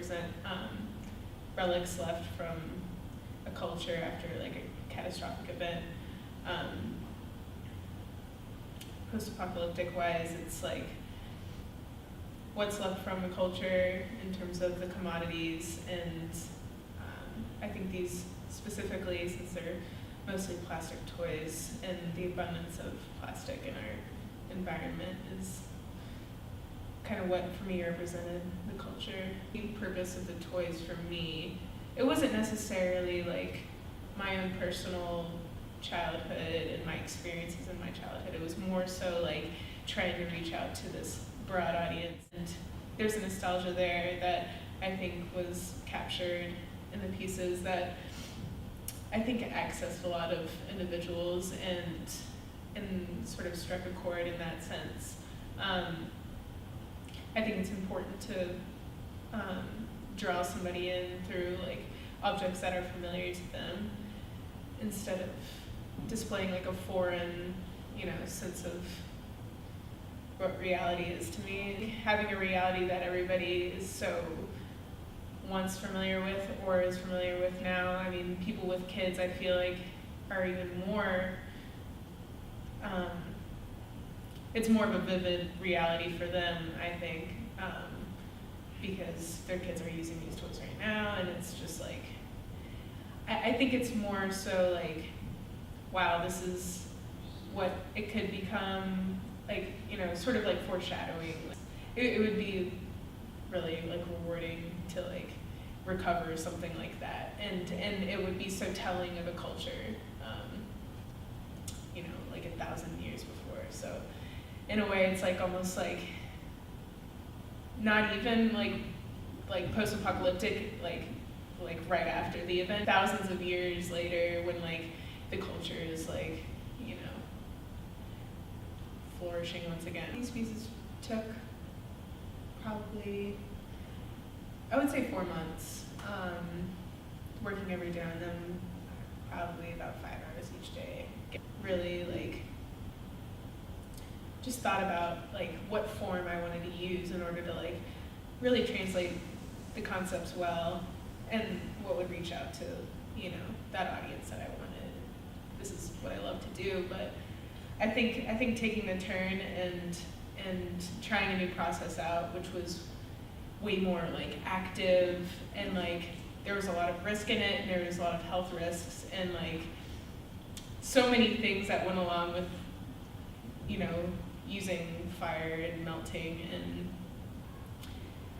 represent relics left from a culture after like a catastrophic event. Post-apocalyptic wise, it's like what's left from a culture in terms of the commodities, and I think these specifically, since they're mostly plastic toys, and the abundance of plastic in our environment is kind of what for me represented the culture. The purpose of the toys for me, it wasn't necessarily like my own personal childhood and my experiences in my childhood. It was more so like trying to reach out to this broad audience, and there's a nostalgia there that I think was captured in the pieces that I think accessed a lot of individuals and sort of struck a chord in that sense. I think it's important to draw somebody in through like objects that are familiar to them, instead of displaying like a foreign, sense of what reality is to me. Having a reality that everybody is so once familiar with or is familiar with now. I mean, people with kids, I feel like, are even more, it's more of a vivid reality for them, I think, because their kids are using these toys right now, and it's just like, I think it's more so like, wow, this is what it could become, like, sort of like foreshadowing. It would be really like rewarding to like recover something like that, and it would be so telling of a culture, like 1,000 years before. So in a way, it's like almost like not even like post-apocalyptic, like right after the event, thousands of years later, when like the culture is like flourishing once again. These pieces took probably, I would say 4 months, working every day on them, probably about 5 hours each day. Really like just thought about like what form I wanted to use in order to like really translate the concepts well, and what would reach out to that audience that I wanted. This is what I love to do, but I think taking the turn and trying a new process out, which was way more like active, and like there was a lot of risk in it, and there was a lot of health risks, and like so many things that went along with using fire and melting. And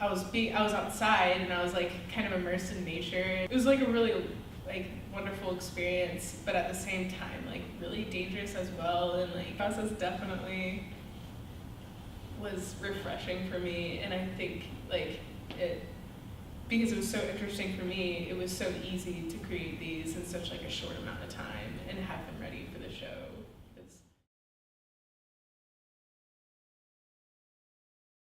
I was outside, and I was like kind of immersed in nature. It was like a really like wonderful experience, but at the same time like really dangerous as well. And like the process definitely was refreshing for me, and I think like it, because it was so interesting for me, it was so easy to create these in such like a short amount of time and have them ready for the show.